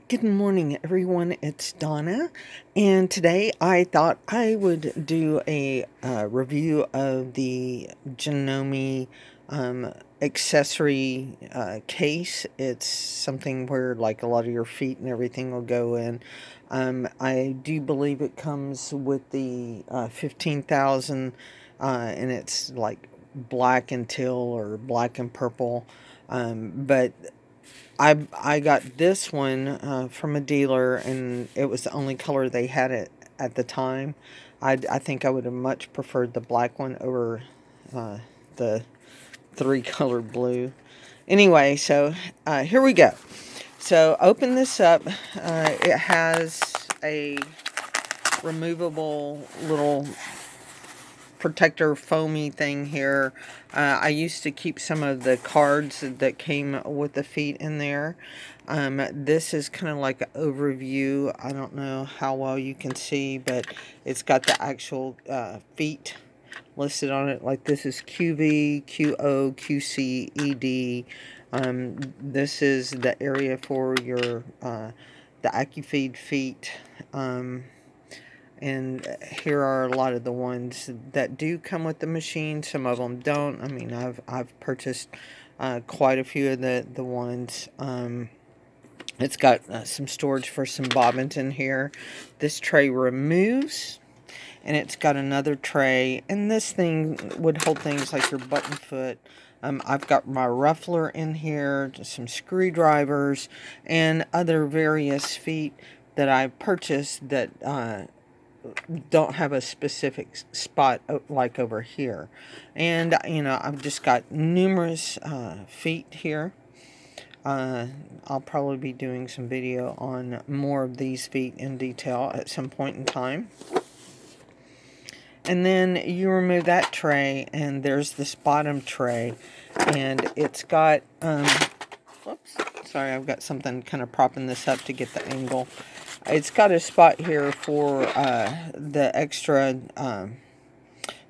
Good morning, everyone. It's Donna, and today I thought I would do a review of the Janome accessory case. It's something where, like, a lot of your feet and everything will go in. I do believe it comes with the 15,000, and it's like black and teal or black and purple. But I got this one from a dealer, and it was the only color they had it at the time. I think I would have much preferred the black one over the three-colored blue. Anyway, so here we go. So open this up. It has a removable little protector foamy thing here. I used to keep some of the cards that came with the feet in there. This is kind of like an overview. I don't know how well you can see, but it's got the actual feet listed on it. Like, this is QV, QO, QC, ED. This is the area for your the Accu-Feed Feet. And here are a lot of the ones that do come with the machine. Some of them don't. I mean, I've purchased quite a few of the ones. It's got some storage for some bobbins in here. This tray removes, and it's got another tray. And this thing would hold things like your button foot. I've got my ruffler in here, some screwdrivers, and other various feet that I purchased that don't have a specific spot like over here. And I've just got numerous feet here. I'll probably be doing some video on more of these feet in detail at some point in time. And then you remove that tray, and there's this bottom tray, and it's got whoops, sorry, I've got something kind of propping this up to get the angle. It's got a spot here for the extra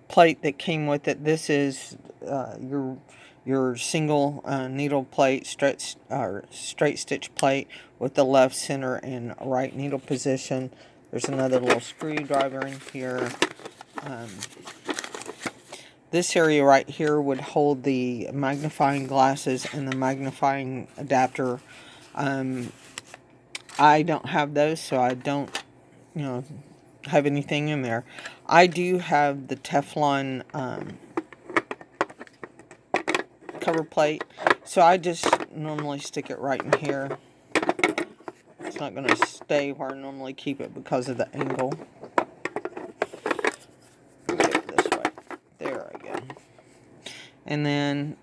plate that came with it. This is your single needle plate, straight stitch plate with the left, center, and right needle position. There's another little screwdriver in here. This area right here would hold the magnifying glasses and the magnifying adapter. I don't have those, so I don't, have anything in there. I do have the teflon cover plate, so I just normally stick it right in here. It's not going to stay where I normally keep it because of the angle. Get it this way. There I go. And then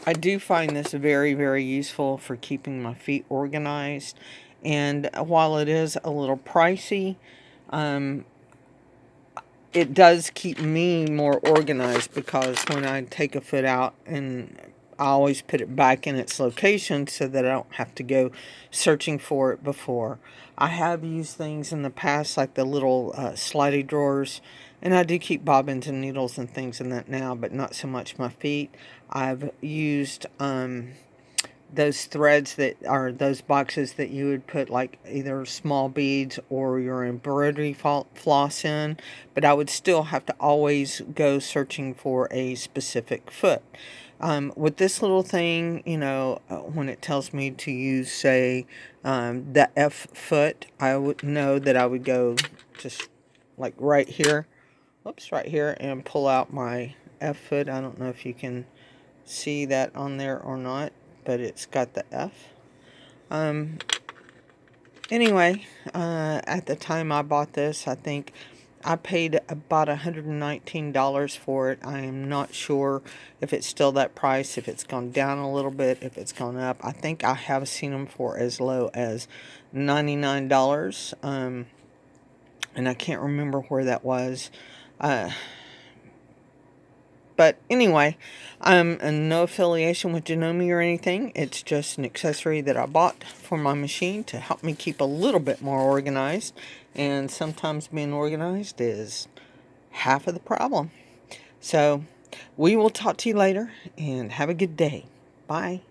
I do find this very, very useful for keeping my feet organized. And while it is a little pricey, it does keep me more organized, because when I take a foot out, and I always put it back in its location so that I don't have to go searching for it before. I have used things in the past like the little slidey drawers, and I do keep bobbins and needles and things in that now, but not so much my feet. I've used those threads that are those boxes that you would put like either small beads or your embroidery floss in, but I would still have to always go searching for a specific foot. With this little thing, when it tells me to use, say, the F foot, I would know that I would go just like right here, whoops, right here, and pull out my F foot. I don't know if you can see that on there or not, but it's got the F. Anyway, at the time I bought this, I think I paid about $119 for it. I am not sure if it's still that price, if it's gone down a little bit, if it's gone up. I think I have seen them for as low as $99. And I can't remember where that was. But anyway, I'm no affiliation with Janome or anything. It's just an accessory that I bought for my machine to help me keep a little bit more organized. And sometimes being organized is half of the problem. So we will talk to you later, and have a good day. Bye.